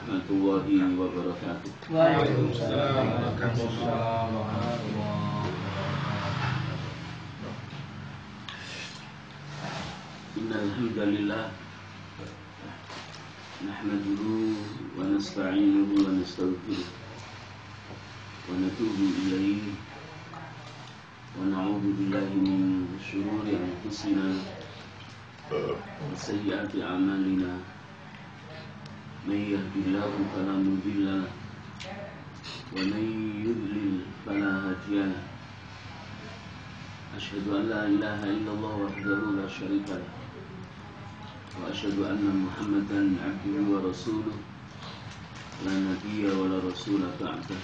warahmatullahi wabarakatuh. Waalaikumsalam warahmatullahi wabarakatuh. Innal hamdalillah nahmaduhu wa nasta'inuhu wa nastaghfiruh wa natubu ilaihi wa na'udzu billahi min shururi anfusina wa sayyiati a'malina. May yahdihillahu fala mudilla lahu wa may yudlil fala hadiya lahu. Asyhadu an la ilaha illallah wahdahu la syarika lahu wa asyhadu anna Muhammadan abduhu wa rasuluh la nabiyya wa la rasula ba'dah.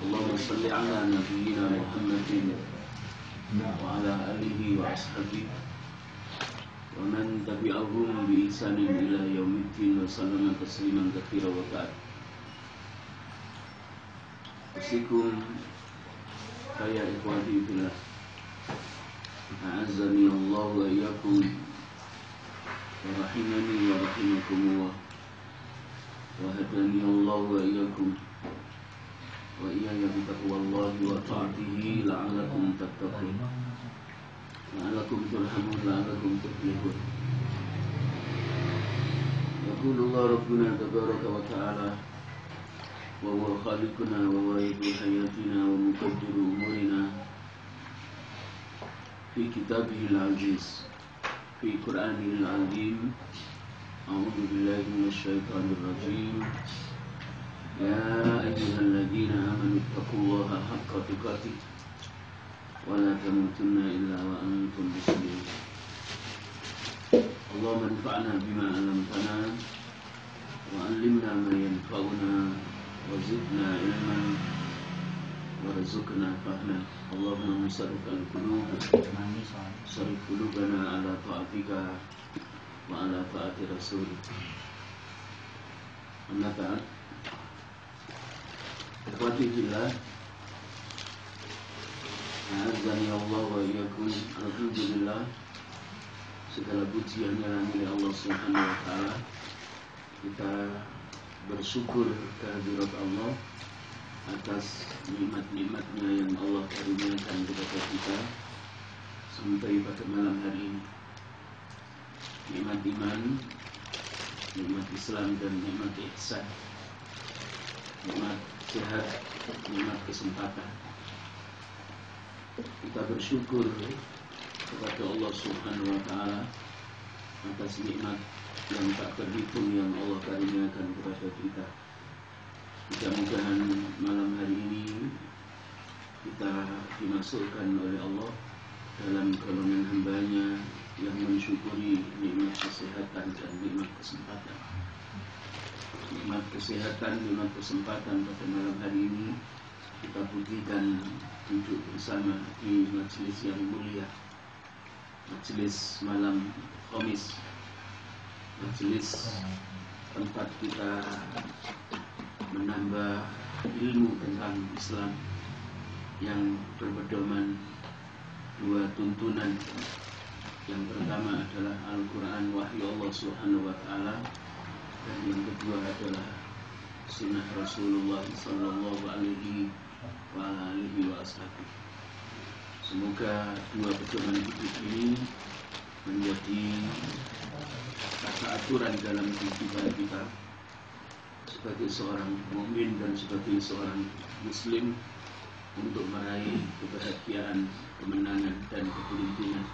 Allahumma salli ala nabiyyina Muhammadin wa ala alihi wa ashabihi wa man tabi'ahum bi ihsanin ila yaumiddin wa sallama tasliman katsiran wa ba'd. Assalamualaikum ya ikhwati fillah. A'azzani Allah wa iyyakum wa rahimani wa rahimakumullah wa hadani Allah wa iyyakum wa iyaya bi taqwallahi wa ta'atihi la'allakum tattaqun la'allakum turhamun la'allakum tuflihun. Yaqulu Allah Rabbuna tabaraka wa ta'ala wa huwa khaliquna wa waridu hayatina wa muqaddiru umurina fi kitabihil aziz fi Qur'anil azim. A'udzu billahi minasyaitonir rajim. Ya ayyuhalladzina amanu taqullaha haqqa tuqatih wa la tamutunna illa wa antum muslimun. Allahumma anfa'na bima 'allamtana wa 'allimna ma yanfa'una wa zidna ilman warzuqna fahma. Allahumma musarrifal qulub sarif qulubana ala ta'atika wa ala ta'ati rasulih. Amma ba'd. Ikhwati fillah, a'azzani Allah wa iyyakum. Alhamdulillah, segala pujian yang milik Allah Subhanahu wa taala. Kita bersyukur kehadirat Allah atas nikmat-nikmatnya yang Allah karuniakan kepada kita sampai pada malam hari ini. Nikmat iman, nikmat Islam dan nikmat ihsan, nikmat sehat, nikmat kesempatan. Kita bersyukur kepada Allah Subhanahu wa taala atas nikmat yang tak terhitung yang Allah karuniakan kepada kita. Mudah-mudahan malam hari ini kita dimasukkan oleh Allah dalam golongan hambanya yang mensyukuri nikmat kesehatan dan nikmat kesempatan. Nikmat kesehatan, nikmat kesempatan pada malam hari ini kita buktikan duduk bersama di majelis yang mulia, majelis malam Khamis, majelis tempat kita menambah ilmu tentang Islam yang berpedoman dua tuntunan. Yang pertama adalah Al-Quran, wahyu Allah Subhanahu wa ta'ala, dan yang kedua adalah sunnah Rasulullah sallallahu alaihi wa alihi wa ashabihi. Semoga dua pedoman hidup ini menjadi tata aturan dalam kehidupan kita sebagai seorang mukmin dan sebagai seorang muslim untuk meraih kebahagiaan, kemenangan dan keberuntungan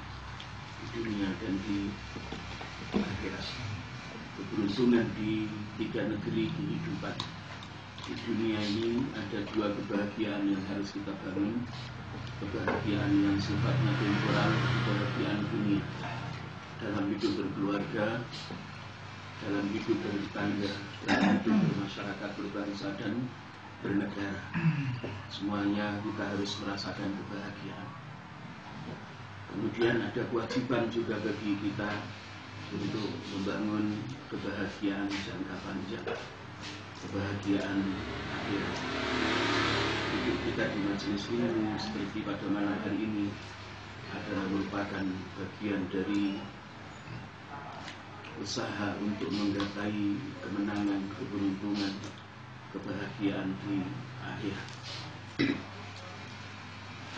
di dunia dan di akhirat. Keberuntungan di tiga negeri kehidupan. Di dunia ini ada dua kebahagiaan yang harus kita bangun. Kebahagiaan yang sifatnya temporal, kebahagiaan dunia dalam hidup berkeluarga, dalam hidup bertetangga, dalam hidup bermasyarakat, berbangsa dan bernegara. Semuanya kita harus merasakan kebahagiaan. Kemudian ada kewajiban juga bagi kita untuk membangun kebahagiaan jangka panjang, kebahagiaan akhirat. Hidup kita di majelis ilmu seperti pada malam hari ini adalah merupakan bagian dari usaha untuk menggapai kemenangan, keberuntungan, kebahagiaan di akhirat.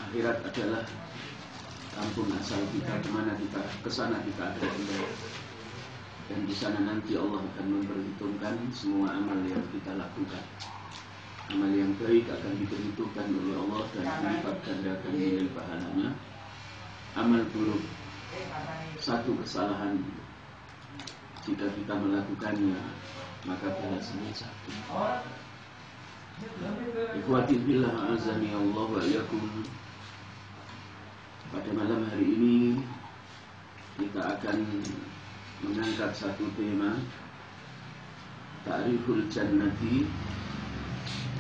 Akhirat adalah kampung asal kita, kesana kita akan kembali. Dan di sana nanti Allah akan memperhitungkan semua amal yang kita lakukan. Amal yang baik akan diperhitungkan oleh Allah dan dilipat gandakan nilai pahalanya. Amal buruk, satu kesalahan, jika kita melakukannya maka balasannya satu. Ikhwati billah azani Allah wa iyyakum. Pada malam hari ini kita akan mengangkat satu tema, Ta'riful Jannati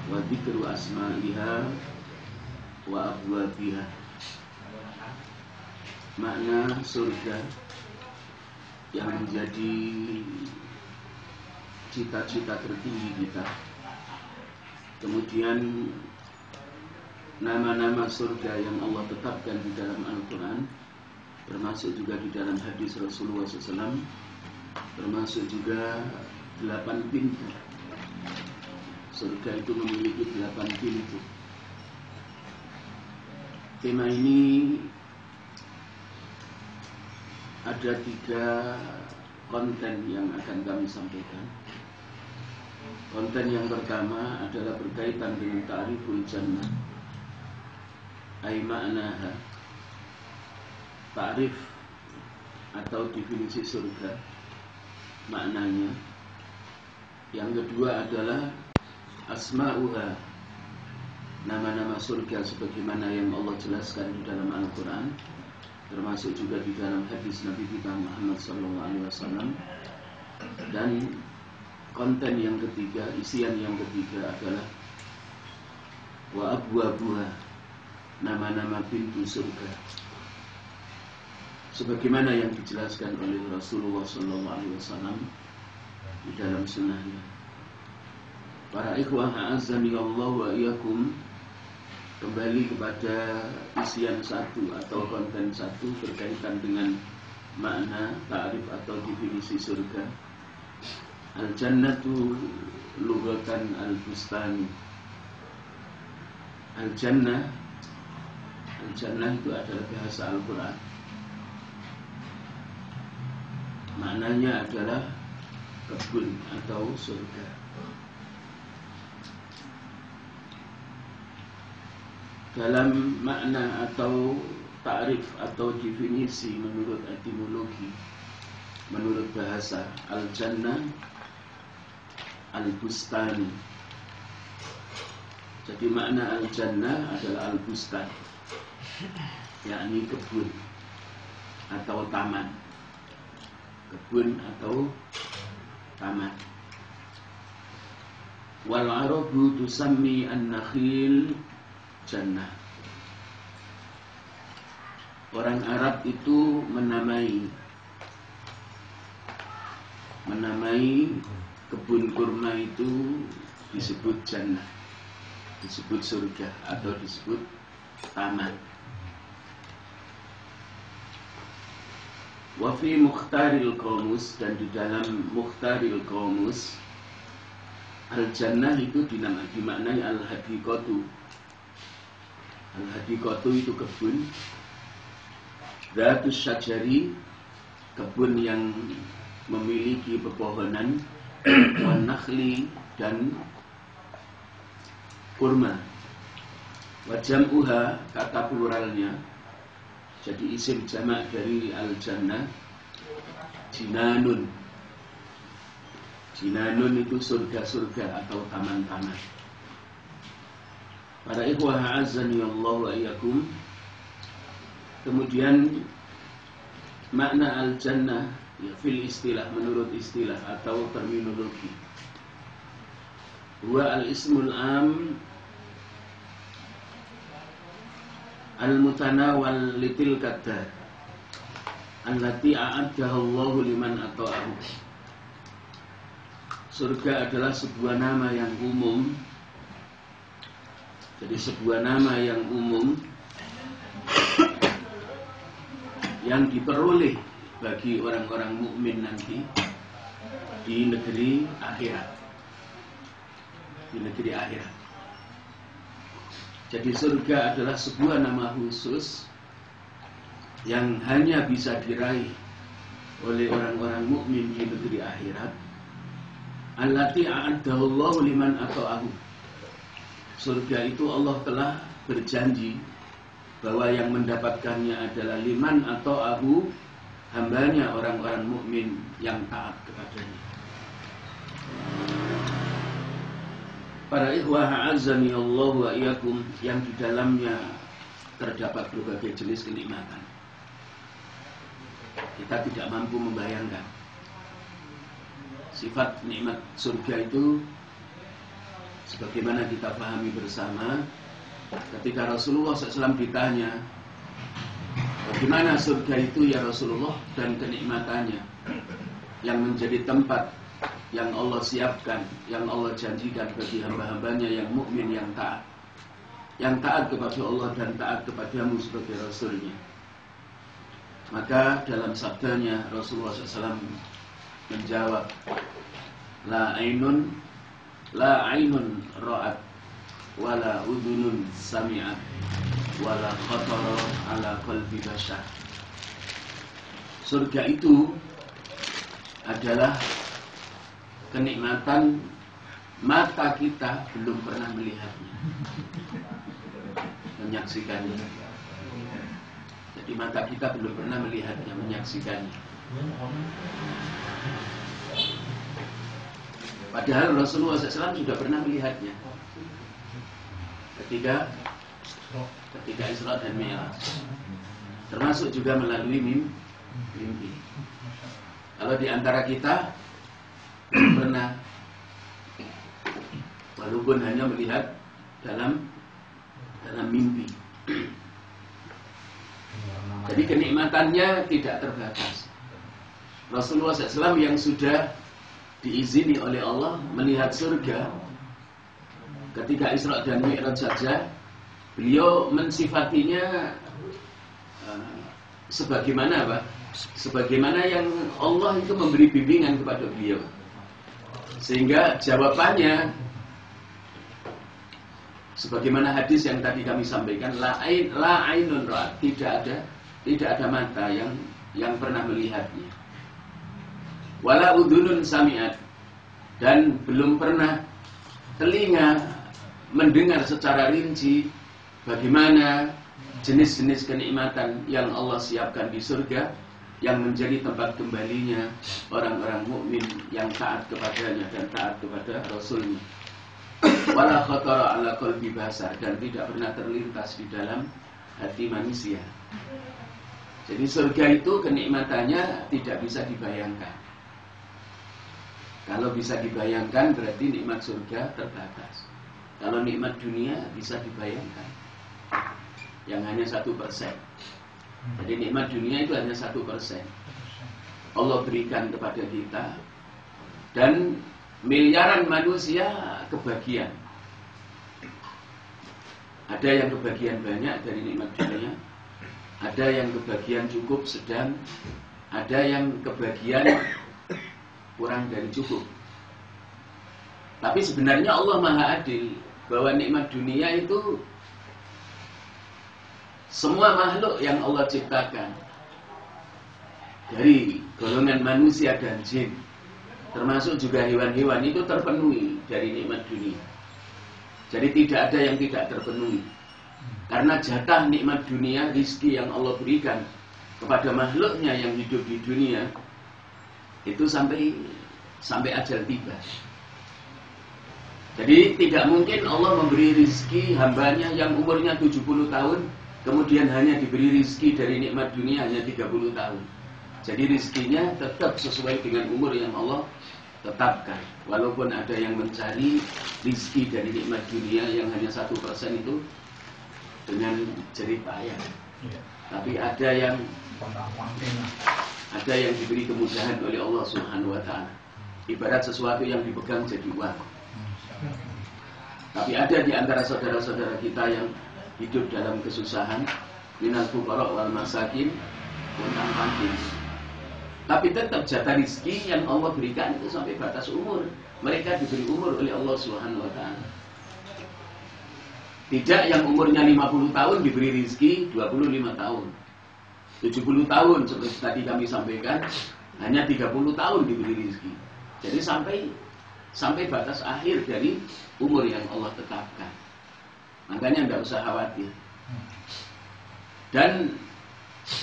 wa dzikru asma'iha wa abwabiha. Makna surga yang menjadi cita-cita tertinggi kita. Kemudian nama-nama surga yang Allah tetapkan di dalam Al-Quran, termasuk juga di dalam hadis Rasulullah SAW, termasuk juga 8 pintu. Surga itu memiliki 8 pintu. Tema ini ada 3 konten yang akan kami sampaikan. Konten yang pertama adalah berkaitan dengan ta'riful jannah, ai ma'naha, ta'rif atau definisi surga, maknanya. Yang kedua adalah asma'uha, nama-nama surga sebagaimana yang Allah jelaskan di dalam Al-Quran, termasuk juga di dalam hadis Nabi kita Muhammad SAW. Dan konten yang ketiga, isian yang ketiga adalah wa abwabuha, nama-nama pintu surga, sebagaimana yang dijelaskan oleh Rasulullah SAW di dalam sunnahnya. Para ikhwah a'azzani Allah wa iyyakum, kembali kepada isian 1 atau konten 1 berkaitan dengan makna, ta'rif atau definisi surga. Al-jannatu lughatan al-bustani. Al-jannah itu adalah bahasa Al-Quran. Maknanya adalah kebun atau surga. Dalam makna atau ta'rif atau definisi menurut etimologi, menurut bahasa, al-jannah al-bustani. Jadi makna al-jannah adalah al-bustan, yakni kebun atau taman. Kebun atau taman. Wal arabu tusammi an-nakhil jannah. Orang Arab itu menamai kebun kurma itu disebut jannah, disebut surga atau disebut taman. Wa fi Mukhtaril Qamus, dan di dalam Mukhtaril Qamus, al-jannah itu dimaknai al-hadiqatu. Al-hadiqatu itu kebun. Dhatus syajari, kebun yang memiliki pepohonan. Wan nakhli, dan kurma. Wa jam'uha, kata pluralnya, jadi isim jamak dari al-jannah, jinanun. Jinanun itu surga-surga atau taman-taman. Para ikhwah a'azzani Allah wa iyyakum. Kemudian makna al-jannah, ya, fil istilah, menurut istilah atau terminologi, huwa al-ismul am al-mutanawal litil kadar allati a'addaha Allahu liman ata'ahu. Surga adalah sebuah nama yang umum. Jadi sebuah nama yang umum yang diperoleh bagi orang-orang mukmin nanti di negeri akhirat. Di negeri akhirat. Jadi surga adalah sebuah nama khusus yang hanya bisa diraih oleh orang-orang mukmin di negeri akhirat. Allati a'addahullahu liman ata'ahu. Surga itu Allah telah berjanji bahwa yang mendapatkannya adalah liman ata'ahu, hambanya orang-orang mukmin yang taat kepadanya. Para ikhwah a'azzani Allah wa iyyakum, yang di dalamnya terdapat berbagai jenis kenikmatan. Kita tidak mampu membayangkan sifat nikmat surga itu sebagaimana kita pahami bersama ketika Rasulullah SAW ditanya, bagaimana surga itu ya Rasulullah, dan kenikmatannya yang menjadi tempat yang Allah siapkan, yang Allah janjikan bagi hamba-hambanya yang mukmin, yang taat kepada Allah dan taat kepadamu sebagai Rasulnya. Maka dalam sabdanya Rasulullah SAW menjawab, la ainun ra'at wala udhunun sami'at wala khatara ala qalbi bashar. Surga itu adalah kenikmatan mata kita belum pernah melihatnya, menyaksikannya. Jadi mata kita belum pernah melihatnya, menyaksikannya. Padahal Rasulullah SAW sudah pernah melihatnya ketika Isra dan Mi'raj, termasuk juga melalui mimpi. Kalau di antara kita belum pernah, walaupun hanya melihat dalam mimpi. Jadi kenikmatannya tidak terbatas. Rasulullah SAW yang sudah diizini oleh Allah melihat surga ketika Isra dan Mi'raj saja, beliau mensifatinya sebagaimana apa? Sebagaimana yang Allah itu memberi bimbingan kepada beliau. Sehingga jawabannya sebagaimana hadis yang tadi kami sampaikan, la ainun ra'at, tidak ada mata yang pernah melihatnya. Wala udhunun sami'at, dan belum pernah telinga mendengar secara rinci bagaimana jenis-jenis kenikmatan yang Allah siapkan di surga, yang menjadi tempat kembalinya orang-orang mukmin yang taat kepadanya dan taat kepada Rasulnya. Wala khatara ala qalbi bashar, dan tidak pernah terlintas di dalam hati manusia. Jadi surga itu kenikmatannya tidak bisa dibayangkan. Kalau bisa dibayangkan berarti nikmat surga terbatas. Kalau nikmat dunia bisa dibayangkan, yang hanya 1%. Jadi nikmat dunia itu hanya 1%. Allah berikan kepada kita, dan miliaran manusia kebagian. Ada yang kebagian banyak dari nikmat dunia, ada yang kebagian cukup sedang, ada yang kebagian kurang dari cukup. Tapi sebenarnya Allah Maha Adil, bahwa nikmat dunia itu semua makhluk yang Allah ciptakan, dari golongan manusia dan jin, termasuk juga hewan-hewan, itu terpenuhi dari nikmat dunia. Jadi tidak ada yang tidak terpenuhi. Karena jatah nikmat dunia, rizki yang Allah berikan kepada makhluknya yang hidup di dunia, itu sampai ajal tiba. Jadi tidak mungkin Allah memberi rizki hambanya yang umurnya 70 tahun, kemudian hanya diberi rizki dari nikmat dunia hanya 30 tahun. Jadi rizkinya tetap sesuai dengan umur yang Allah tetapkan. Walaupun ada yang mencari rizki dari nikmat dunia yang hanya 1% itu dengan jerih payah. Tapi ada yang diberi kemudahan oleh Allah Subhanahu wa Ta'ala. Ibarat sesuatu yang dipegang jadi uang. Tapi ada di antara saudara-saudara kita yang hidup dalam kesusahan, minal fuqara wal masakin, utang panting. Tapi tetap jatah rezeki yang Allah berikan itu sampai batas umur. Mereka diberi umur oleh Allah Subhanahu wa Ta'ala. Tidak yang umurnya 50 tahun diberi rezeki 25 tahun. 70 tahun seperti tadi kami sampaikan, hanya 30 tahun diberi rezeki. Jadi sampai batas akhir dari umur yang Allah tetapkan. Makanya tidak usah khawatir. Dan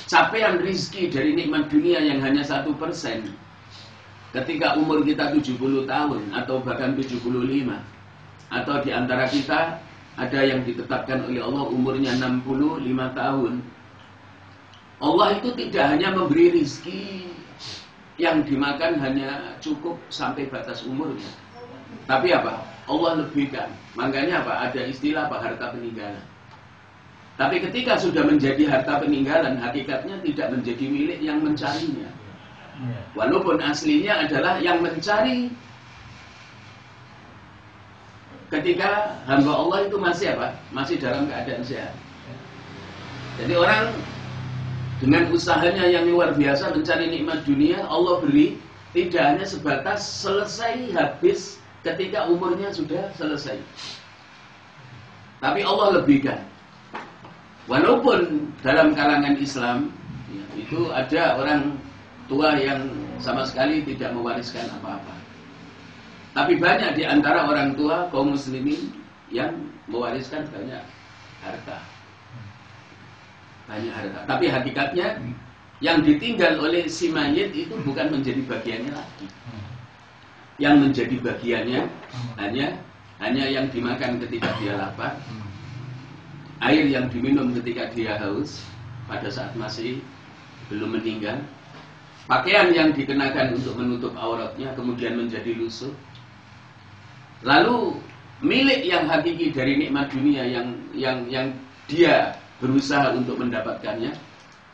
capaian rizki dari nikmat dunia yang hanya 1%, ketika umur kita 70 tahun atau bahkan 75, atau di antara kita ada yang ditetapkan oleh Allah umurnya 65 tahun, Allah itu tidak hanya memberi rizki yang dimakan hanya cukup sampai batas umurnya, tapi apa? Allah lebihkan. Makanya apa? Ada istilah apa? Harta peninggalan. Tapi ketika sudah menjadi harta peninggalan, hakikatnya tidak menjadi milik yang mencarinya. Walaupun aslinya adalah yang mencari. Ketika hamba Allah itu masih apa? Masih dalam keadaan sehat. Jadi orang dengan usahanya yang luar biasa mencari nikmat dunia, Allah beri tidak hanya sebatas selesai habis ketika umurnya sudah selesai. Tapi Allah lebihkan. Walaupun dalam kalangan Islam ya, itu ada orang tua yang sama sekali tidak mewariskan apa-apa. Tapi banyak di antara orang tua kaum muslimin yang mewariskan banyak harta. Banyak harta. Tapi hakikatnya yang ditinggal oleh si mayit itu bukan menjadi bagiannya lagi. Yang menjadi bagiannya hanya yang dimakan ketika dia lapar, air yang diminum ketika dia haus pada saat masih belum meninggal, pakaian yang dikenakan untuk menutup auratnya kemudian menjadi lusuh. Lalu milik yang hakiki dari nikmat dunia yang dia berusaha untuk mendapatkannya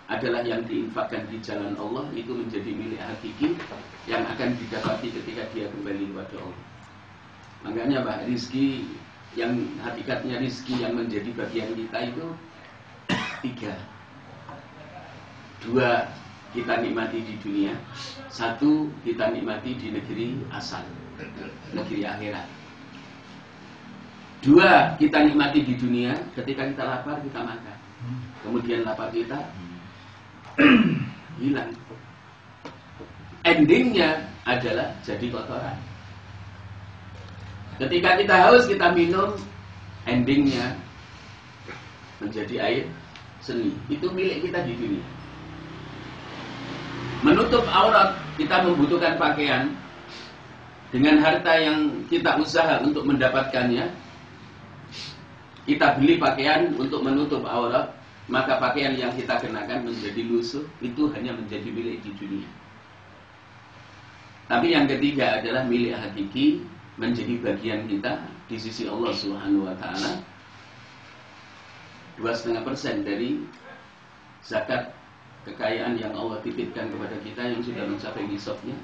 adalah yang diinfakkan di jalan Allah, itu menjadi milik hakiki yang akan didapati ketika dia kembali kepada Allah. Makanya Pak, rizki yang hakikatnya rizki yang menjadi bagian kita itu 3. 2 kita nikmati di dunia, 1 kita nikmati di negeri asal, negeri akhirat. 2 kita nikmati di dunia, ketika kita lapar kita makan, kemudian lapar kita hilang. Endingnya adalah jadi kotoran. Ketika kita haus kita minum, endingnya menjadi air seni. Itu milik kita di dunia. Menutup aurat, kita membutuhkan pakaian. Dengan harta yang kita usaha untuk mendapatkannya, kita beli pakaian untuk menutup aurat, maka pakaian yang kita kenakan menjadi lusuh, itu hanya menjadi milik di dunia. Tapi yang ketiga adalah milik hakiki, menjadi bagian kita di sisi Allah Subhanahu wa Ta'ala. 2,5% dari zakat kekayaan yang Allah titipkan kepada kita yang sudah mencapai nisabnya,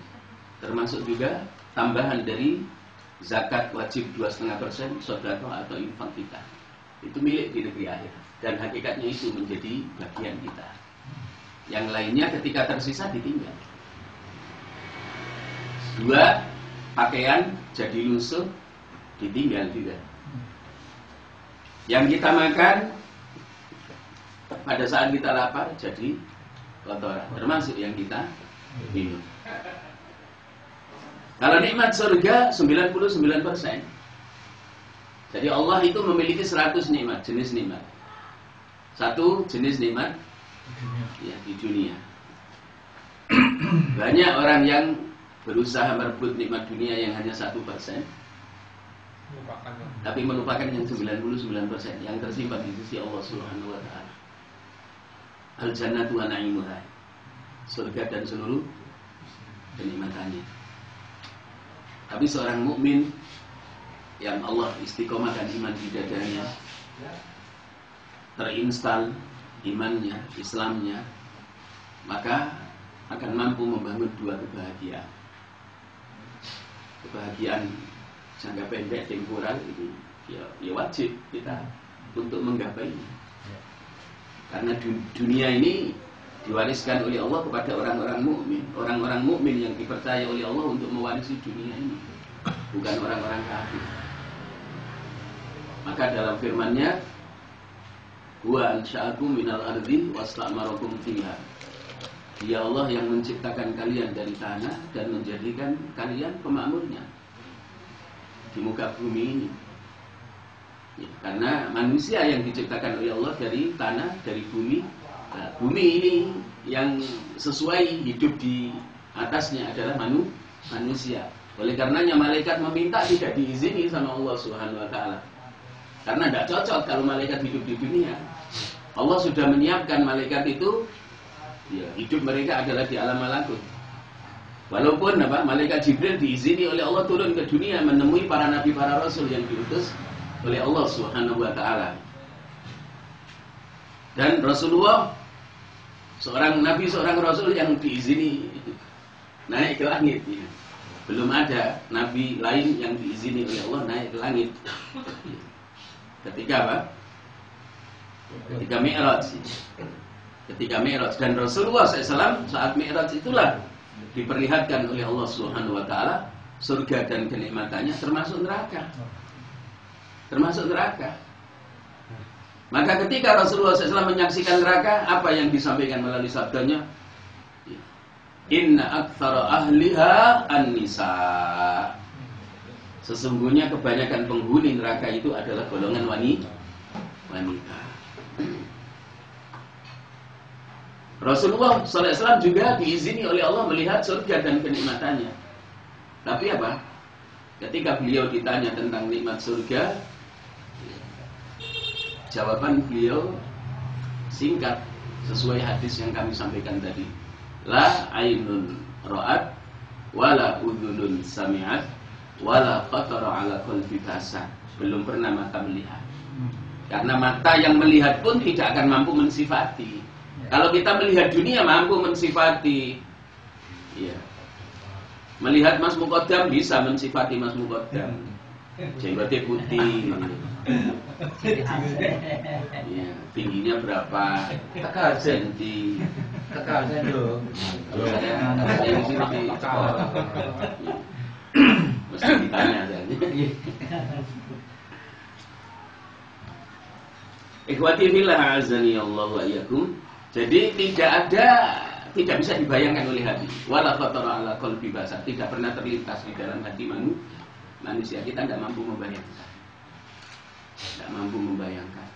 termasuk juga tambahan dari zakat wajib 2,5% sedekah atau infak kita. Itu milik di negeri akhirat, dan hakikatnya itu menjadi bagian kita. Yang lainnya ketika tersisa ditinggal. 2, pakaian jadi lusuh, ditinggal juga. Yang kita makan pada saat kita lapar jadi kotoran, termasuk yang kita minum. Kalau nikmat surga 99%. Jadi Allah itu memiliki 100 nikmat, jenis nikmat. 1 jenis nikmat ya, di dunia. Banyak orang yang berusaha merebut nikmat dunia yang hanya 1%, tapi melupakan yang 99% yang tersimpan di sisi Allah Subhanahu wa Ta'ala. Al-jannatu wa na'imuha, surga dan seluruh kenikmatannya. Tapi seorang mukmin yang Allah istiqomahkan iman di dadanya, terinstal imannya, Islamnya, maka akan mampu membangun 2 kebahagiaan. Kebahagiaan jangka pendek temporal ini ya wajib kita untuk menggapainya. Karena dunia ini Diwariskan oleh Allah kepada orang-orang mukmin, orang-orang mukmin yang dipercaya oleh Allah untuk mewarisi dunia ini, bukan orang-orang kafir. Maka dalam firman-Nya, "Wa ansha'akum minal ardi wasta'marakum fiha." Dia Allah yang menciptakan kalian dari tanah dan menjadikan kalian pemakmurnya di muka bumi ini. Ya, karena manusia yang diciptakan oleh Allah dari tanah, dari bumi. Nah, bumi ini yang sesuai hidup di atasnya adalah manusia. Oleh karenanya malaikat meminta tidak diizini sama Allah Subhanahu wa taala. Karena tidak cocok kalau malaikat hidup di dunia. Allah sudah menyiapkan malaikat itu, ya, hidup mereka adalah di alam malakut. Walaupun malaikat Jibril diizini oleh Allah turun ke dunia menemui para nabi, para rasul yang diutus oleh Allah Subhanahu wa taala. Dan Rasulullah seorang nabi, seorang rasul yang diizini naik ke langit. Ya. Belum ada nabi lain yang diizini oleh Allah naik ke langit. Ketika apa? Ketika Mi'raj. Ketika Mi'raj. Dan Rasulullah SAW saat Mi'raj itulah diperlihatkan oleh Allah Subhanahu wa taala surga dan kenikmatannya, termasuk neraka. Termasuk neraka. Maka ketika Rasulullah SAW menyaksikan neraka, apa yang disampaikan melalui sabdanya? Inna aktsara ahliha an-nisa. Sesungguhnya kebanyakan penghuni neraka itu adalah golongan wanita. Rasulullah SAW juga diizini oleh Allah melihat surga dan kenikmatannya. Tapi apa? Ketika beliau ditanya tentang nikmat surga, jawaban beliau singkat sesuai hadis yang kami sampaikan tadi. La ainun ra'at wala udhunun sami'at wala khatara ala qalbi basar. Belum pernah mata melihat. Karena mata yang melihat pun tidak akan mampu mensifati. Kalau kita melihat dunia mampu mensifati. Ya. Melihat Mas Muqaddam bisa mensifati Mas Muqaddam. Jenggotnya putih. Ya, tingginya berapa? Senti. Tekal saya dong. Kalau saya di sini di sekolah. Mesti ditanya saja. Ikhwati fillah azani Allah wa iyyakum. Jadi tidak bisa dibayangkan oleh hati. Wala khatara ala qalbi basar. Tidak pernah terlintas di dalam hati manusia. Kita tidak mampu membayangkan. Tidak mampu membayangkan.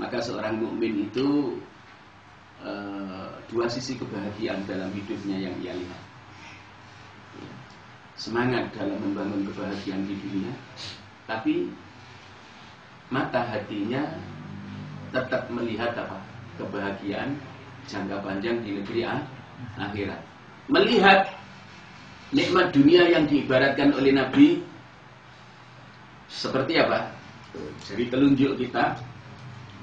Maka seorang mukmin itu dua sisi kebahagiaan dalam hidupnya yang ia lihat. Semangat dalam membangun kebahagiaan di dunia, tapi mata hatinya tetap melihat apa? Kebahagiaan jangka panjang di negeri akhirat. Melihat nikmat dunia yang diibaratkan oleh Nabi seperti apa? Jadi telunjuk kita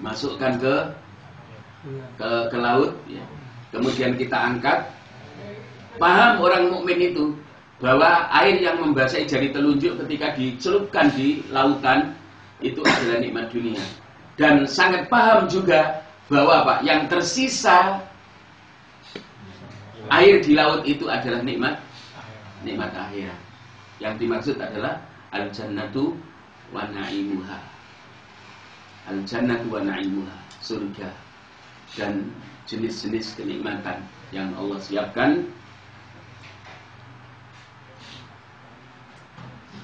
masukkan ke laut, ya. Kemudian kita angkat. Paham orang mukmin itu bahwa air yang membasahi jari telunjuk ketika dicelupkan di lautan itu adalah nikmat dunia. Dan sangat paham juga bahwa apa? Yang tersisa air di laut itu adalah nikmat akhirat. Yang dimaksud adalah al-jannatu wa na'imuha. Al-jannatu wa na'imuha, surga dan jenis-jenis kenikmatan yang Allah siapkan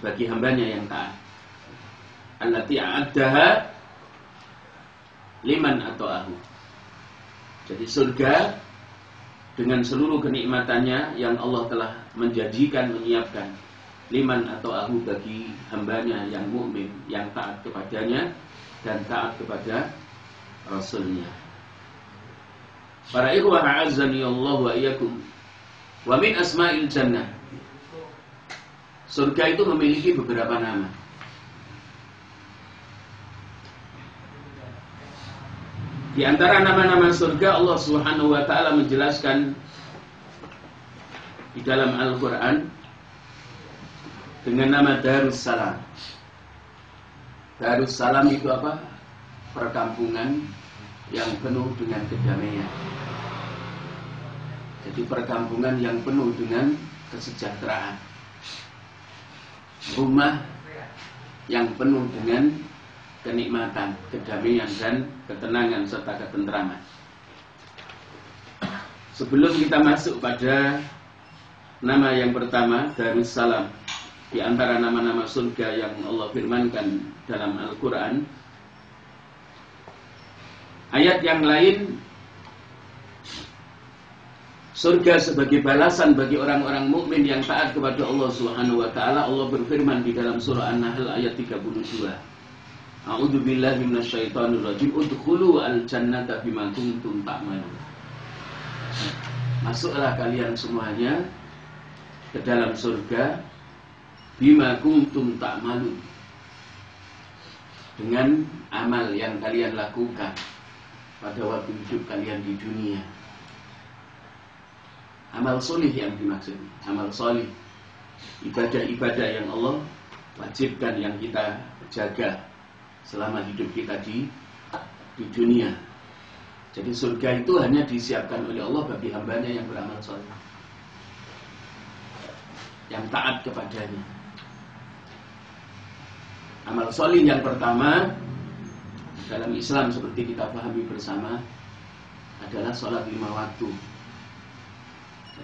bagi hambanya yang taat. Allati a'addaha liman ata'ahu. Jadi surga dengan seluruh kenikmatannya yang Allah telah menjanjikan, menyiapkan liman ata'ahu bagi hambanya yang mukmin, yang taat kepadanya dan taat kepada Rasulnya. Para ikhwah a'azzani Allah wa iyyakum. Wa min asma'il jannah. Surga itu memiliki beberapa nama. Di antara nama-nama surga Allah Subhanahu wa taala menjelaskan di dalam Al-Qur'an dengan nama Darussalam. Darussalam itu apa? Perkampungan yang penuh dengan kedamaian. Jadi perkampungan yang penuh dengan kesejahteraan, rumah yang penuh dengan kenikmatan, kedamaian dan ketenangan serta ketentraman. Sebelum kita masuk pada nama yang pertama, Darussalam, di antara nama-nama surga yang Allah firmankan dalam Al-Quran, ayat yang lain, surga sebagai balasan bagi orang-orang mukmin yang taat kepada Allah Subhanahu wa taala. Allah berfirman di dalam surah An-Nahl ayat 32. A'udzu billahi minasyaitonir rajim. Udkhulu al-jannata bima kuntum ta'malun. Masuklah kalian semuanya ke dalam surga bima kuntum ta'malun, dengan amal yang kalian lakukan pada waktu hidup kalian di dunia. Amal solih yang dimaksud, amal solih, ibadah-ibadah yang Allah wajibkan yang kita jaga selama hidup kita di dunia. Jadi surga itu hanya disiapkan oleh Allah bagi hambanya yang beramal solih, yang taat kepadanya. Amal solih yang pertama dalam Islam seperti kita pahami bersama adalah sholat 5 waktu.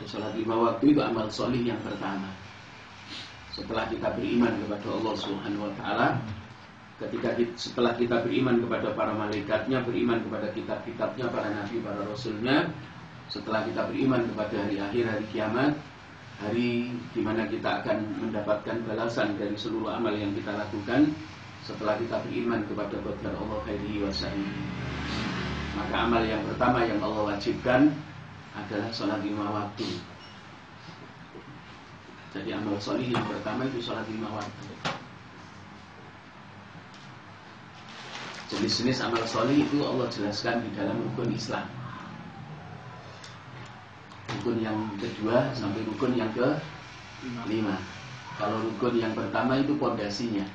Sholat 5 waktu itu amal solih yang pertama. Setelah kita beriman kepada Allah Subhanahu wa taala, setelah kita beriman kepada para malaikatnya, beriman kepada kitab-kitabnya, para nabi, para rasulnya, setelah kita beriman kepada hari akhir, hari kiamat, hari di mana kita akan mendapatkan balasan dari seluruh amal yang kita lakukan, setelah kita beriman kepada qadar Allah khairihi wa syarrihi, maka amal yang pertama yang Allah wajibkan adalah sholat 5 waktu. Jadi amal solih yang pertama itu sholat 5 waktu. Jenis-jenis amal solih itu Allah jelaskan di dalam rukun Islam. Rukun yang kedua sampai rukun yang ke-5. Kalau rukun yang pertama itu pondasinya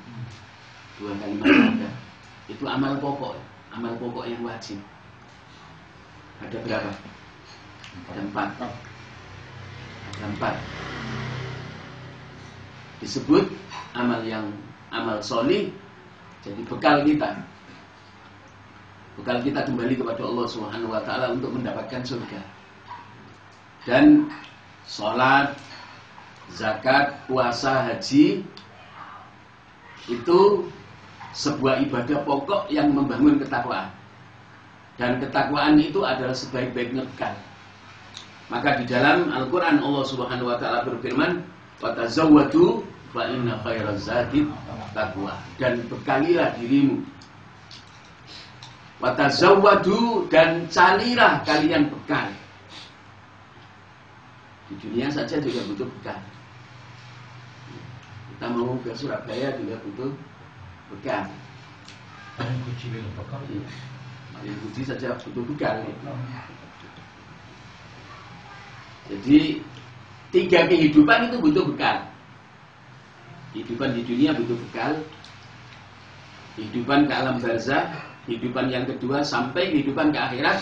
2 kalimat syahadat. Itu amal pokok yang wajib. Ada berapa? Ada 4. Disebut amal solih. Jadi bekal kita kembali kepada Allah Subhanahu wa taala untuk mendapatkan surga. Dan sholat, zakat, puasa, haji itu sebuah ibadah pokok yang membangun ketakwaan. Dan ketakwaan itu adalah sebaik-baiknya bekal. Maka di dalam Al-Quran Allah Subhanahu wa taala berfirman, "Wa tazawwadu fa inna khairaz zadi taqwa." Dan bekalilah dirimu. Wa tazawwadu, dan carilah kalian bekal. Di dunia saja juga butuh bekal. Kita mau ke Surabaya juga butuh bekal. Yang puji saja butuh bekal. Jadi 3 kehidupan itu butuh bekal. Kehidupan di dunia butuh bekal, kehidupan ke alam barzakh, kehidupan yang kedua sampai kehidupan ke akhirat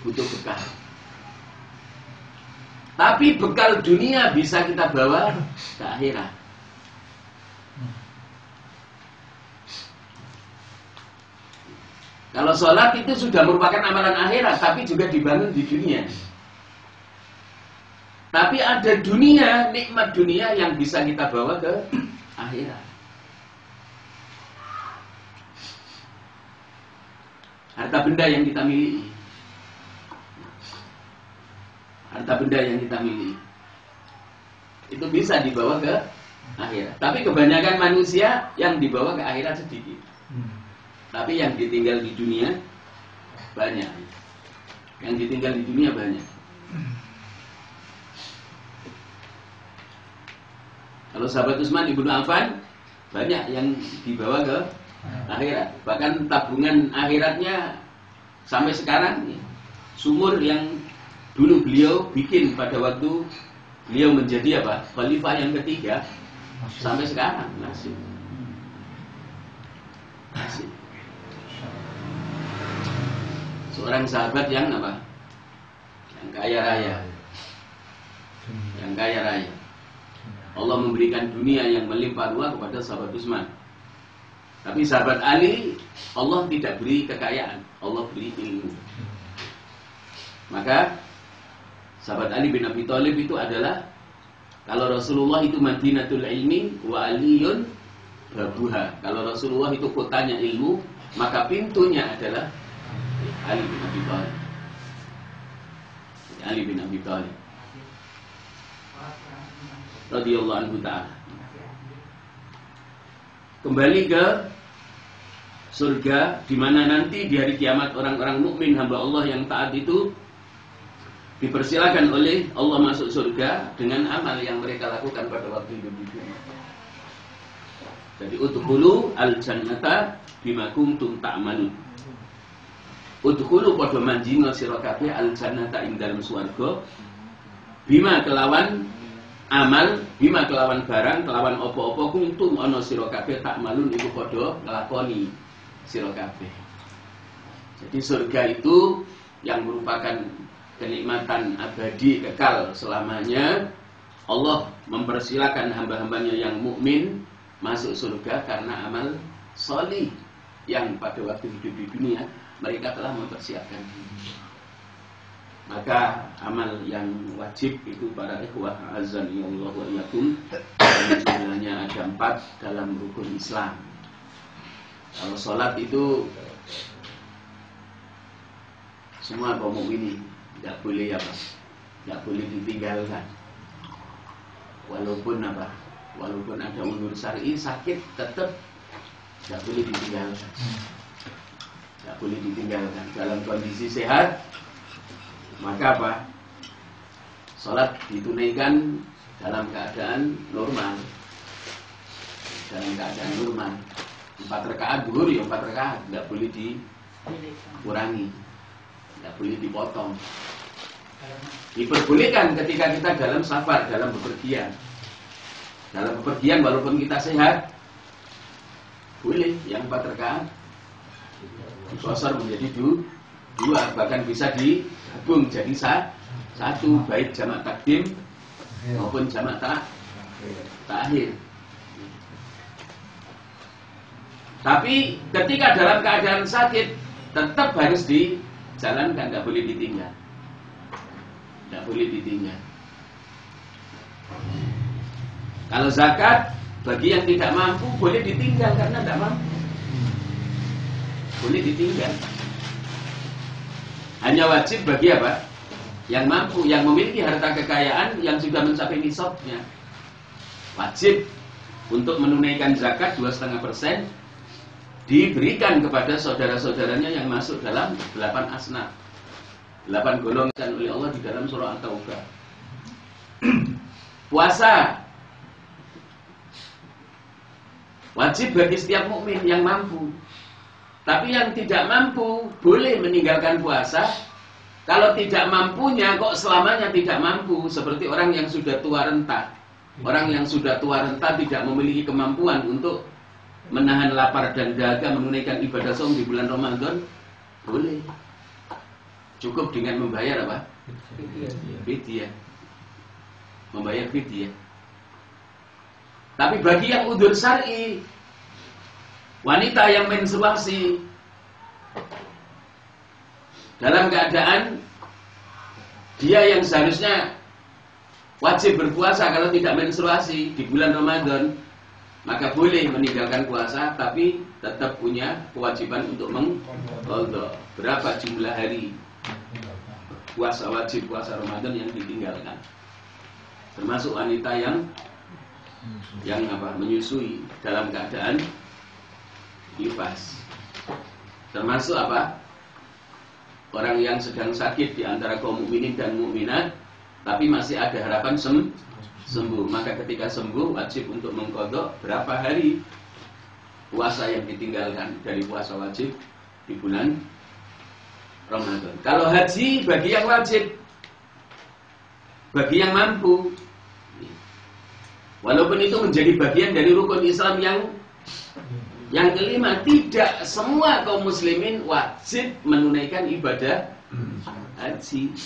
butuh bekal. Tapi bekal dunia bisa kita bawa ke akhirat. Kalau sholat itu sudah merupakan amalan akhirat, tapi juga dibangun di dunia. Tapi ada dunia, nikmat dunia yang bisa kita bawa ke akhirat. Harta benda yang kita miliki. Harta benda yang kita miliki itu bisa dibawa ke akhirat. Tapi kebanyakan manusia yang dibawa ke akhirat sedikit. Tapi yang ditinggal di dunia banyak. Yang ditinggal di dunia banyak. Kalau sahabat Utsman ibnu Affan banyak yang dibawa ke akhirat. Bahkan tabungan akhiratnya sampai sekarang, sumur yang dulu beliau bikin pada waktu beliau menjadi khalifah yang ketiga, sampai sekarang masih. Seorang sahabat yang yang kaya raya. Yang kaya raya. Allah memberikan dunia yang melimpah ruah kepada sahabat Utsman. Tapi sahabat Ali, Allah tidak beri kekayaan, Allah beri ilmu. Maka sahabat Ali bin Abi Thalib itu adalah, kalau Rasulullah itu Madinatul Ilmi wa Aliyun babuha. Kalau Rasulullah itu kotanya ilmu, maka pintunya adalah Ali bin Abi Thalib. Ali bin Abi Thalib radhiyallahu anhu ta'ala. Kembali ke surga, di mana nanti di hari kiamat orang-orang mukmin hamba Allah yang taat itu dipersilakan oleh Allah masuk surga dengan amal yang mereka lakukan pada waktu hidup di dunia. Jadi udkhulu al-jannata bima kuntum ta'malun. Udkhulu padha manjinga sira kabeh al-jannata ing dalem swarga bima kelawan amal, bima kelawan barang, kelawan apa-apa kuntum ana sira kabeh ta'malun iku padha nglakoni sira kabeh. Jadi surga itu yang merupakan kenikmatan abadi kekal selamanya. Allah mempersilakan hamba-hambanya yang mukmin masuk surga karena amal sholih yang pada waktu hidup di dunia mereka telah mempersiapkan. Maka amal yang wajib itu para ikhwah azani Allah wa iyyakum, sebenarnya ada 4 dalam rukun Islam. Kalau sholat itu semua kaum mukminin tidak boleh tidak boleh ditinggalkan. Walaupun walaupun ada udzur syar'i, sakit tetap tidak boleh ditinggalkan. Tidak boleh ditinggalkan dalam kondisi sehat. Maka sholat ditunaikan dalam keadaan normal. Dalam keadaan normal. 4 rakaat zuhur ya 4 rakaat, tidak boleh dikurangi, tidak boleh dipotong. Diperbolehkan ketika kita dalam safar, dalam bepergian. Dalam bepergian walaupun kita sehat, boleh yang 4 rakaat dikosor menjadi 2, bahkan bisa digabung jadi 1, baik jamak takdim maupun jamak takhir. Tapi ketika dalam keadaan sakit tetap harus dijalankan, tidak boleh ditinggal. Tidak boleh ditinggal. Kalau zakat bagi yang tidak mampu boleh ditinggal karena tidak mampu. Boleh ditinggal. Hanya wajib bagi apa? Yang mampu, yang memiliki harta kekayaan yang sudah mencapai nisabnya. Wajib untuk menunaikan zakat 2,5% diberikan kepada saudara-saudaranya yang masuk dalam 8 asnaf. 8 golongan oleh Allah di dalam surah At-Taubah. Puasa wajib bagi setiap mukmin yang mampu. Tapi yang tidak mampu boleh meninggalkan puasa. Kalau tidak mampunya kok selamanya tidak mampu, seperti orang yang sudah tua renta. Orang yang sudah tua renta tidak memiliki kemampuan untuk menahan lapar dan dahaga menunaikan ibadah saum di bulan Ramadan, boleh. Cukup dengan membayar apa? Fidyah. Membayar fidyah. Tapi bagi yang udzur syar'i, wanita yang menstruasi dalam keadaan dia yang seharusnya wajib berpuasa kalau tidak menstruasi di bulan Ramadan, maka boleh meninggalkan puasa, tapi tetap punya kewajiban untuk mengqadha. Berapa jumlah hari puasa wajib puasa Ramadan yang ditinggalkan? Termasuk wanita yang menyusui dalam keadaan nifas. Termasuk orang yang sedang sakit di antara kaum mukminin dan mukminat, tapi masih ada harapan sembuh. Maka ketika sembuh wajib untuk mengqadha berapa hari puasa yang ditinggalkan dari puasa wajib di bulan Ramadan. Kalau haji bagi yang wajib, bagi yang mampu, walaupun itu menjadi bagian dari rukun Islam yang kelima, tidak semua kaum muslimin wajib menunaikan ibadah haji.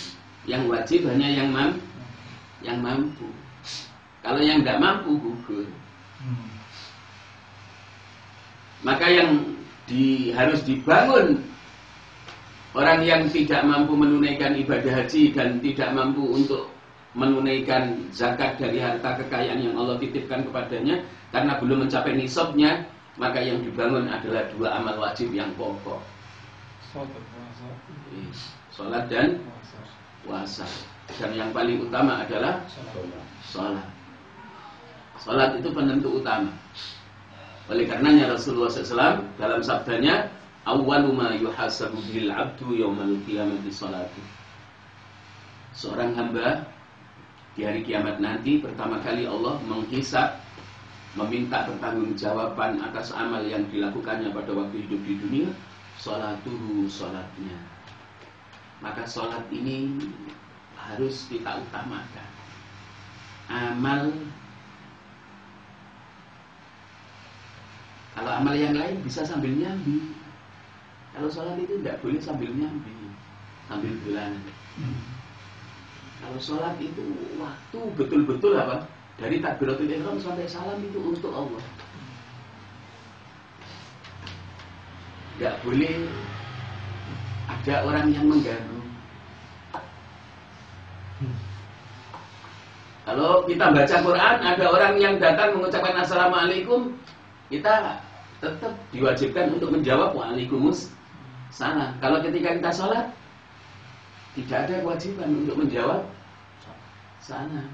Yang wajib hanya yang mampu. Kalau yang tidak mampu gugur. Maka yang harus dibangun orang yang tidak mampu menunaikan ibadah haji dan tidak mampu untuk menunaikan zakat dari harta kekayaan yang Allah titipkan kepadanya karena belum mencapai nisabnya, maka yang dibangun adalah 2 amal wajib yang pokok. Salat dan puasa. Dan yang paling utama adalah salat. Salat itu penentu utama. Oleh karenanya Rasulullah SAW dalam sabdanya, awwalu ma yuhasabu bil abdu yaumal qiyamati salatu. Seorang hamba di hari kiamat nanti pertama kali Allah menghisab, meminta pertanggungjawaban atas amal yang dilakukannya pada waktu hidup di dunia, salatuhu, salatnya. Maka salat ini harus kita utamakan. Kalau amal yang lain bisa sambil nyambi. Kalau sholat itu tidak boleh sambil nyambi, sambil bulan. Kalau sholat itu waktu betul-betul apa? Dari takbiratul ihram sampai salam itu untuk Allah. Tidak boleh ada orang yang mengganggu. Kalau kita baca Quran, ada orang yang datang mengucapkan assalamualaikum, kita tetap diwajibkan untuk menjawab waalaikumsalam. Kalau ketika kita sholat, tidak ada kewajiban untuk menjawab salam.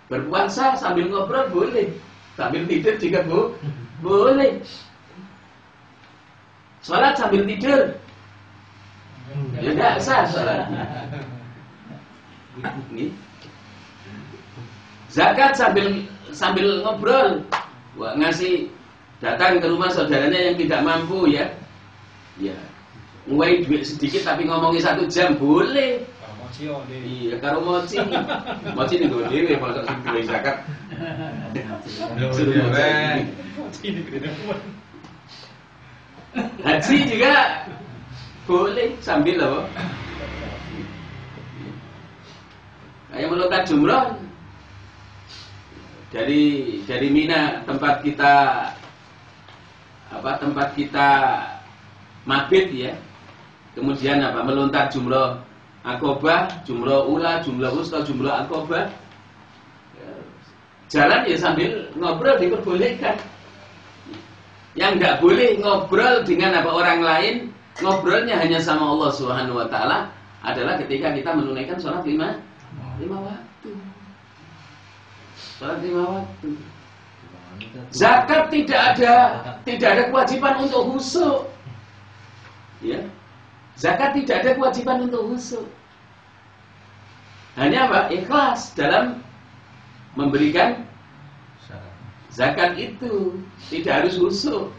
Berpuasa sambil ngobrol boleh, sambil tidur juga boleh. Sholat sambil tidur, ya tidak sah sholat. Ini. Zakat sambil ngobrol, ngasih datang ke rumah saudaranya yang tidak mampu ya, nguai duit sedikit tapi ngomongin 1 jam boleh. Iya, karo moci nih gue dewe kalau sudah zakat. Haji juga boleh sambil apa? Kayak melontar jumroh dari Mina tempat kita mabit ya. Kemudian melontar jumroh Aqobah, jumroh ula, jumroh wusta, jumroh Aqobah. Jalan ya sambil ngobrol diperbolehkan. Yang nggak boleh ngobrol dengan orang lain, ngobrolnya hanya sama Allah Subhanahu wa taala adalah ketika kita menunaikan sholat 5 waktu. Sholat 5 waktu. Zakat tidak ada kewajiban untuk khusyuk. Ya. Zakat tidak ada kewajiban untuk khusyuk. Hanya apa? Ikhlas dalam memberikan zakat itu, tidak harus khusyuk.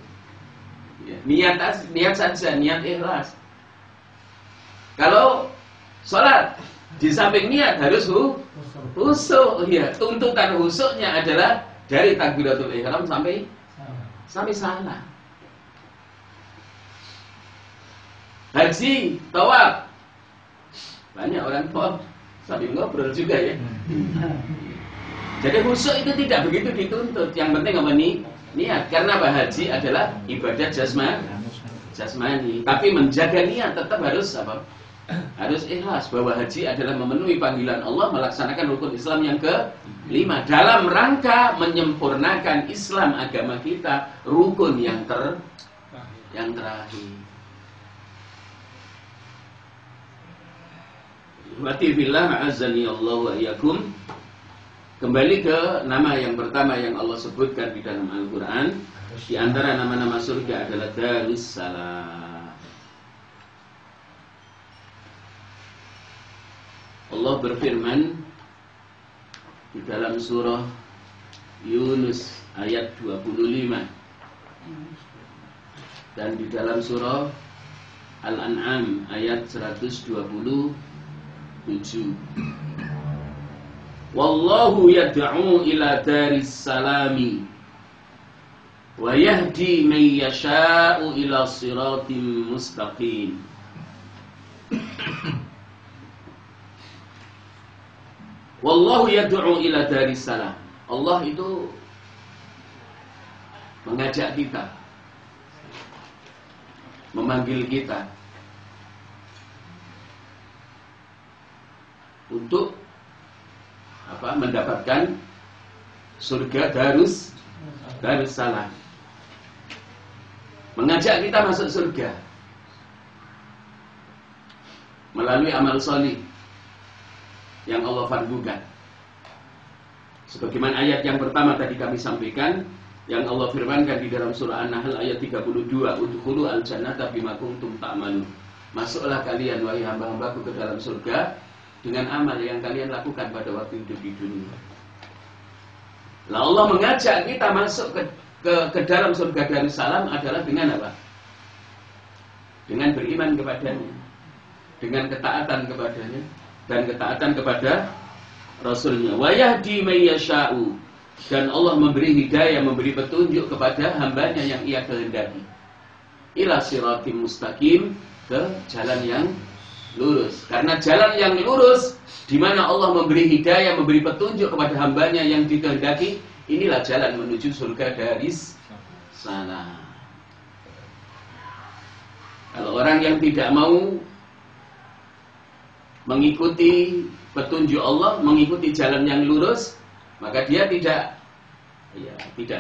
Ya. Niat saja, niat ikhlas. Kalau sholat di samping niat harus khusyuk, ya. Tuntutan khusyuknya adalah dari takbiratul ihram sampai salam. Haji, tawaf, banyak orang tawaf sambil ngobrol juga ya. Jadi khusyuk itu tidak begitu dituntut. Yang penting apa nih? Niat. Karena haji adalah ibadah jasmani. Tapi menjaga niat tetap harus apa? Harus ikhlas bahwa haji adalah memenuhi panggilan Allah, melaksanakan rukun Islam yang ke-5 dalam rangka menyempurnakan Islam agama kita, rukun yang terakhir. Wati billah ma'azzani Allah wa iyyakum. Kembali ke nama yang pertama yang Allah sebutkan di dalam Al-Quran. Di antara nama-nama surga adalah Darussalam. Allah berfirman di dalam surah Yunus ayat 25 dan di dalam surah Al-An'am ayat 127. Wallahu yad'u ila daris salami wa yahdi man yasha'u ila siratim mustaqim. Wallahu yad'u ila daris salam. Allah itu mengajak kita, memanggil kita untuk mendapatkan surga Darussalam. Mengajak kita masuk surga melalui amal solih yang Allah fardukan. Sebagaimana ayat yang pertama tadi kami sampaikan, yang Allah firmankan di dalam surah An-Nahl ayat 32, udkhulu al-jannata bima kuntum ta'malun. Masuklah kalian wahai hamba-hambaku ke dalam surga dengan amal yang kalian lakukan pada waktu hidup di dunia. Lah Allah mengajak kita masuk ke dalam surga Darussalam adalah dengan apa? Dengan beriman kepadanya, dengan ketaatan kepadanya, dan ketaatan kepada Rasulnya. Wa yahdi man yasha'u, dan Allah memberi hidayah, memberi petunjuk kepada hambanya yang ia kehendaki. Ila siratim mustaqim, ke jalan yang lurus. Karena jalan yang lurus, di mana Allah memberi hidayah, memberi petunjuk kepada hambanya yang dikehendaki, inilah jalan menuju surga Darussalam. Kalau orang yang tidak mau mengikuti petunjuk Allah, mengikuti jalan yang lurus, maka dia tidak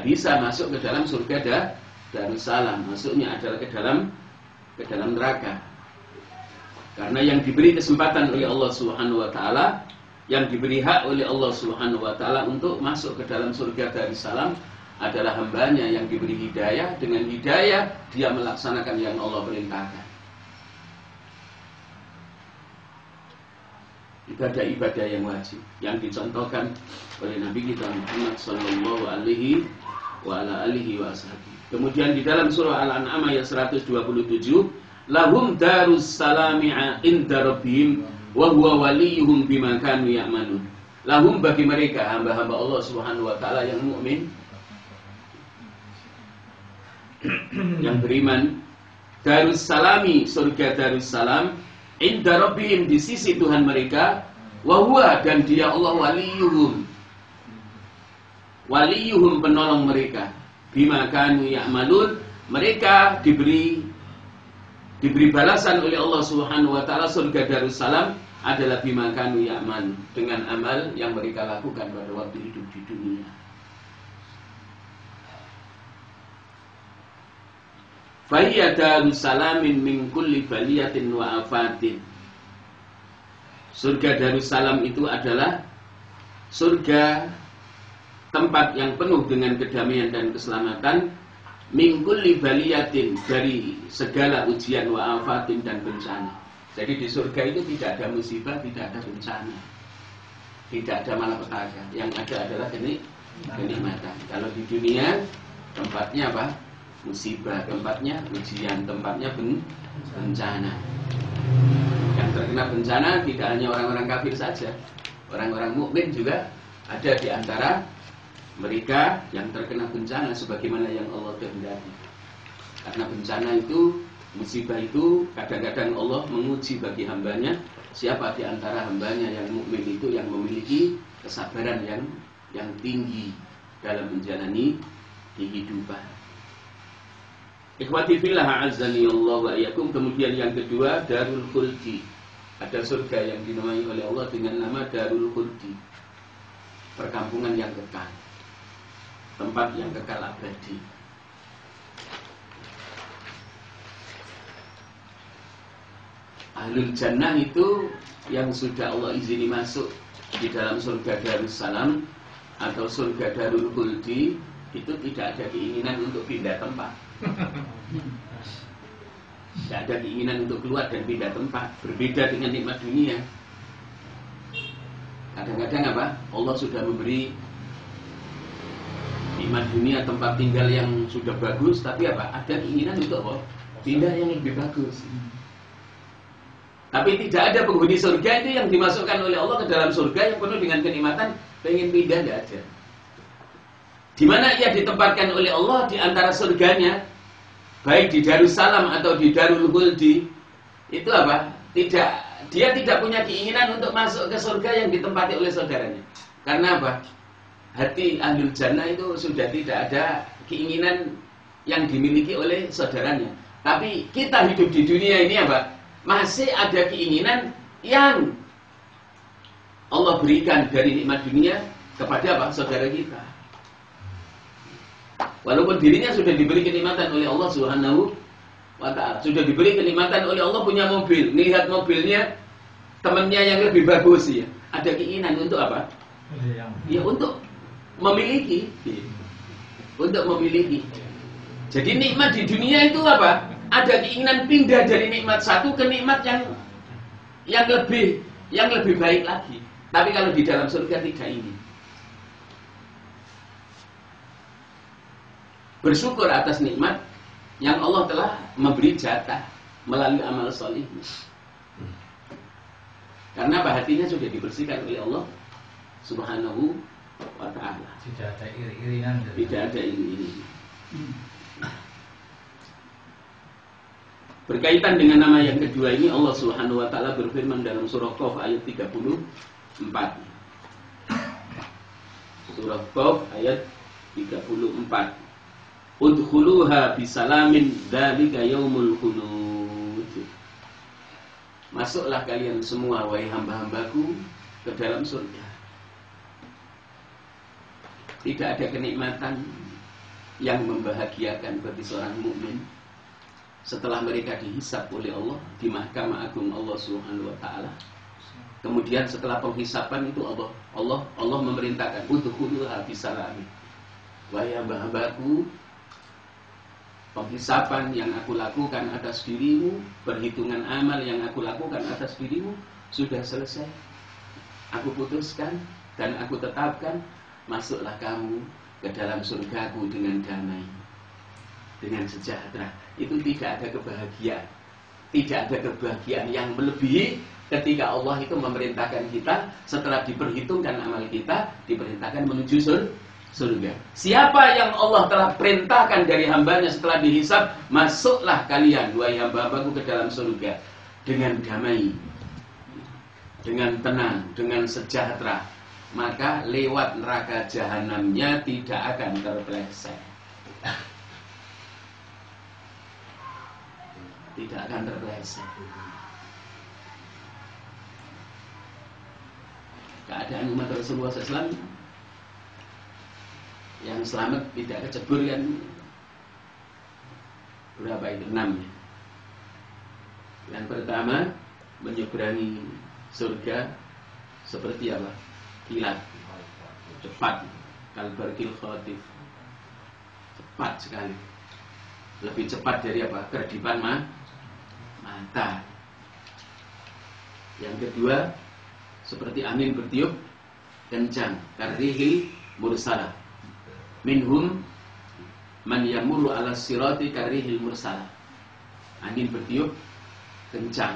bisa masuk ke dalam surga Darussalam. Masuknya adalah ke dalam neraka. Karena yang diberi kesempatan oleh Allah Subhanahu wa taala, yang diberi hak oleh Allah Subhanahu wa taala untuk masuk ke dalam surga Darussalam adalah hambanya yang diberi hidayah. Dengan hidayah dia melaksanakan yang Allah perintahkan. Ibadah-ibadah yang wajib yang dicontohkan oleh Nabi kita Muhammad sallallahu alaihi wa ala alihi wasallam. Kemudian di dalam surah Al-An'am ayat 127, lahum darussalami 'inda rabbihim wa huwa waliyuhum bima kanu ya'malun. Lahum, bagi mereka hamba-hamba Allah Subhanahu wa taala yang mukmin, yang beriman, darussalami, surga Darussalam, inda rabbihim, di sisi Tuhan mereka, wa huwa, dan dia Allah waliyuhum penolong mereka, bima kanu ya'malun, mereka diberi balasan oleh Allah Subhanahu wa taala. Surga Darussalam adalah bima kanu ya'malun, dengan amal yang mereka lakukan pada waktu hidup di dunia. Fahiya Darussalamin min kulli baliyatin wa afatin. Surga Darussalam itu adalah surga, tempat yang penuh dengan kedamaian dan keselamatan, min kulli baliyatin, dari segala ujian wa afatin dan bencana. Jadi di surga itu tidak ada musibah, tidak ada bencana, tidak ada malapetaka. Yang ada adalah kenikmatan. Kalau di dunia tempatnya apa? Musibah, tempatnya ujian, tempatnya bencana. Yang terkena bencana tidak hanya orang-orang kafir saja, orang-orang mukmin juga ada di antara mereka yang terkena bencana sebagaimana yang Allah kehendaki. Karena bencana itu, musibah itu, kadang-kadang Allah menguji bagi hambanya, siapa di antara hambanya yang mukmin itu yang memiliki kesabaran yang tinggi dalam menjalani kehidupan. Ikhwati fillah a'azzani Allah wa iyyakum. Kemudian yang kedua, Darul Khuldi. Ada surga yang dinamai oleh Allah dengan nama Darul Khuldi, perkampungan yang kekal, tempat yang kekal abadi. Ahlul Jannah itu yang sudah Allah izini masuk di dalam surga Darussalam atau surga Darul Khuldi, itu tidak ada keinginan untuk pindah tempat. Tidak ada keinginan untuk keluar dan pindah tempat. Berbeda dengan nikmat dunia. Kadang-kadang apa? Allah sudah memberi nikmat dunia, tempat tinggal yang sudah bagus, tapi apa? Ada keinginan untuk apa? Pindah yang lebih bagus. Tapi tidak ada penghuni surga itu yang dimasukkan oleh Allah ke dalam surga yang penuh dengan kenikmatan, pengen pindah, tidak ada. Di mana ia ditempatkan oleh Allah di antara surganya, baik di Darussalam atau di Darul Khuldi, itu apa? Dia tidak punya keinginan untuk masuk ke surga yang ditempati oleh saudaranya. Karena apa? Hati ahlul jannah itu sudah tidak ada keinginan yang dimiliki oleh saudaranya. Tapi kita hidup di dunia ini apa? Masih ada keinginan yang Allah berikan dari nikmat dunia kepada apa? Saudara kita. Walaupun dirinya sudah diberi kenikmatan oleh Allah Subhanahu wa ta'ala, sudah diberi kenikmatan oleh Allah, punya mobil, melihat mobilnya temannya yang lebih bagus ya. Ada keinginan untuk apa? Ya untuk memiliki. Untuk memiliki. Jadi nikmat di dunia itu apa? Ada keinginan pindah dari nikmat satu ke nikmat yang lebih baik lagi. Tapi kalau di dalam surga tidak ingin. Bersyukur atas nikmat yang Allah telah memberi jatah melalui amal solihnya. Karena hatinya sudah dibersihkan oleh Allah Subhanahu wa ta'ala. Tidak ada iri-irian. Tidak ada iri-irian. Berkaitan dengan nama yang kedua ini, Allah Subhanahu wa ta'ala berfirman dalam surah Qaf ayat 34. Surah Qaf ayat 34. Udkhuluha bisalamin dzalika yaumul khulud. Masuklah kalian semua wahai hamba-hambaku ke dalam surga. Tidak ada kenikmatan yang membahagiakan bagi seorang mukmin setelah mereka dihisab oleh Allah di Mahkamah Agung Allah Subhanahu wa taala. Kemudian setelah penghisapan itu Allah memerintahkan udkhuluha bisalamin. Wahai hamba-hambaku, penghisapan yang aku lakukan atas dirimu, perhitungan amal yang aku lakukan atas dirimu sudah selesai. Aku putuskan dan aku tetapkan, masuklah kamu ke dalam surgaku dengan damai, dengan sejahtera. Itu tidak ada kebahagiaan. Tidak ada kebahagiaan yang melebihi ketika Allah itu memerintahkan kita setelah diperhitungkan amal kita, diperintahkan menuju surga. Siapa yang Allah telah perintahkan dari hambanya setelah dihisab, masuklah kalian wahai hamba-hambaku ke dalam surga dengan damai, dengan tenang, dengan sejahtera, maka lewat neraka jahanamnya tidak akan terpeleset. Tidak akan terpeleset. Keadaan umat Rasulullah SAW yang selamat tidak kecebur kan berapa itu? 6 ya. Yang pertama, menyeberangi surga seperti apa? Kilat, cepat, kalbarkil khatif, cepat sekali, lebih cepat dari apa? Kerdipan mata. Yang kedua, seperti angin bertiup kencang, karihil mursalah. Minhum man yamurru ala sirati karihil mursalah. Angin bertiup kencang.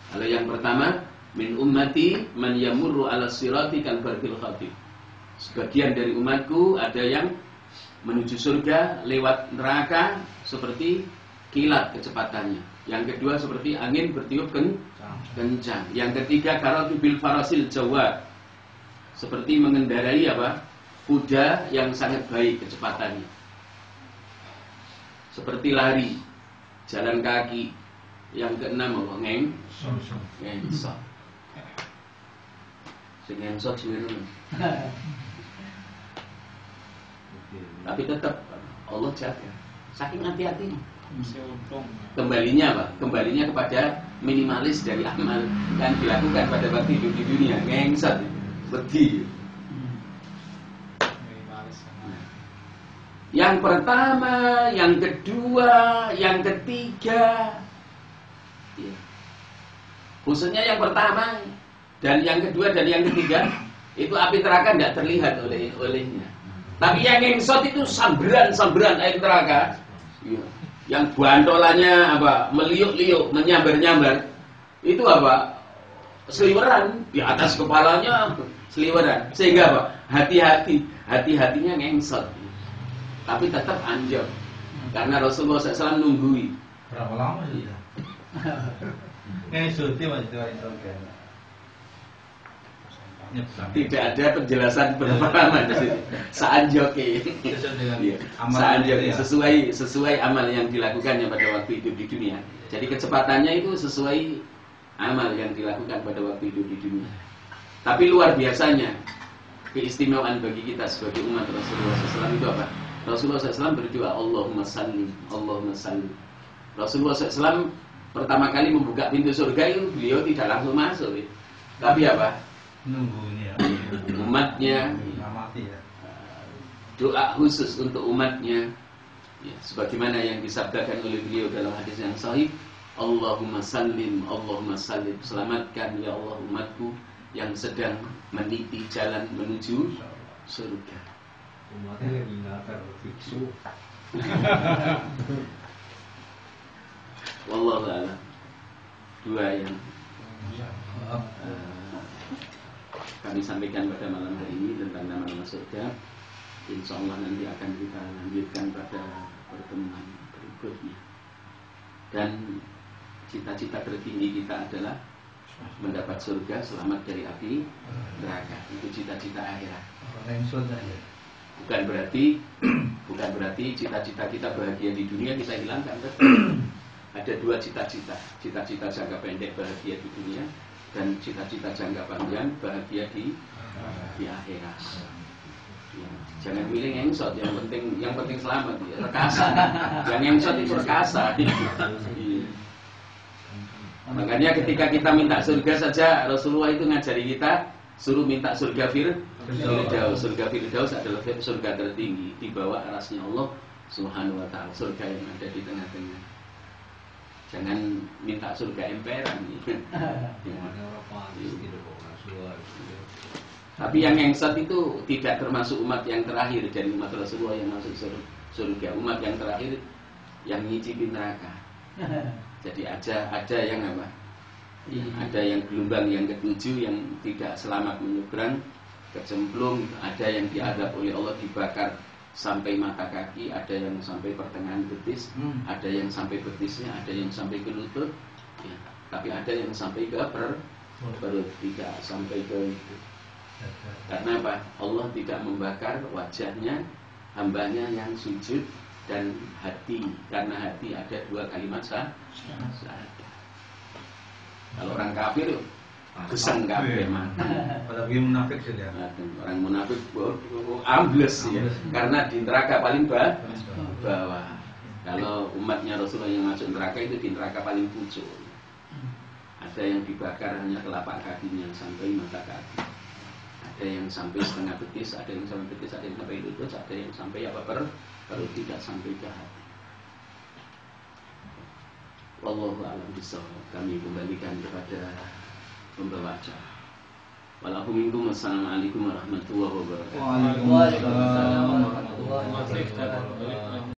Kalau yang pertama, min ummati man yamurru ala sirati kalbarkil khatib. Sebagian dari umatku ada yang menuju surga lewat neraka seperti kilat kecepatannya. Yang kedua seperti angin bertiup kencang. Yang ketiga karatu bil farasil jawad, seperti mengendarai apa? Kuda yang sangat baik kecepatannya. Seperti lari, jalan kaki. Yang keenam apa? Ngengsot. Sing ngengsot sebenarnya. Tapi tetap Allah jaga. Saking hati-hatinya. Kembalinya apa? Kembalinya kepada minimalis dari amal yang dilakukan pada waktu hidup di dunia. Ngengsot, wedi. Yang pertama, yang kedua, yang ketiga, ya. Khususnya yang pertama dan yang kedua dan yang ketiga itu api neraka tidak terlihat olehnya. Tapi yang ngengsot itu samberan air neraka, ya. Yang bantolannya apa? Meliuk-liuk, menyambar-nyambar. Itu apa? Seliweran di atas kepalanya, seliweran. Sehingga apa? Hati-hatinya ngengsot. tapi tetap anjlok. Karena Rasulullah SAW nunggui. Berapa lama sih? Ini suti masih itu Tidak ada penjelasan berapa lama di sini. Saanjoke. Saanjoke sesuai amal yang dilakukannya pada waktu hidup di dunia. Jadi kecepatannya itu sesuai amal yang dilakukan pada waktu hidup di dunia. Tapi luar biasanya keistimewaan bagi kita sebagai umat Rasulullah SAW itu apa? Rasulullah SAW berdoa Allahumma salli, Allahumma salli. Rasulullah SAW pertama kali membuka pintu surga itu beliau tidak langsung masuk. Tapi apa? Nunggunya Umatnya doa khusus untuk umatnya ya, sebagaimana yang disabdakan oleh beliau dalam hadis yang sahih, Allahumma sallim, Allahumma sallim, selamatkan ya Allah umatku yang sedang meniti jalan menuju surga. Umatnya ingatan fiksu. Wallahu a'lam. Dua yang kami sampaikan pada malam hari ini tentang nama-nama surga. Insya Allah nanti akan kita lanjutkan pada pertemuan berikutnya. Dan cita-cita tertinggi kita adalah mendapat surga, selamat dari api neraka. Itu cita-cita akhirat. Bukan berarti cita-cita kita bahagia di dunia kita hilangkan. Ada dua cita-cita. Cita-cita jangka pendek bahagia di dunia, dan cita-cita jangka panjang bahagia di akhirat. Ya, jangan milih ngengsot, yang penting selamat ya, rekasa. Yang ngengsot itu rekasa. Makanya ketika kita minta surga saja, Rasulullah itu ngajari kita suruh minta surga Firdaus. Surga Firdaus adalah surga tertinggi di bawah arasnya Allah Subhanahu wa taala, surga yang ada di tengah-tengah. Jangan minta surga emperan. Tapi yang ngengsot itu tidak termasuk umat yang terakhir dari umat Rasulullah yang masuk surga. Umat yang terakhir yang nyicipin neraka. Jadi ada yang apa? Ada yang gelombang yang ketujuh yang tidak selamat menyeberang, kecemplung. Ada yang diadab oleh Allah dibakar sampai mata kaki, ada yang sampai pertengahan betis, ada yang sampai betisnya, ada yang sampai ke lutut, ya. Tapi ada yang sampai ke perut, tidak sampai ke itu. Karena apa? Allah tidak membakar wajahnya hambanya yang sujud dan hati, karena hati ada dua kalimat syahadat. Kalau orang kafir gesang kabeh mati. Apalagi munafik sih ya. Orang munafik ambles ya, karena di neraka paling bawah. Kalau umatnya Rasulullah yang masuk neraka itu di neraka paling pucuk. Ada yang dibakar hanya telapak kakinya sampai mata kaki. Ada yang sampai setengah betis, ada yang sampai betis, ada yang sampai lutut, ada yang sampai apa perut, tidak sampai ke hati. Wallahu a'lam bishawab. Kami kembalikan kepada pembawa acara. Wassalamualaikum warahmatullahi wabarakatuh. Waalaikumsalam warahmatullahi wabarakatuh.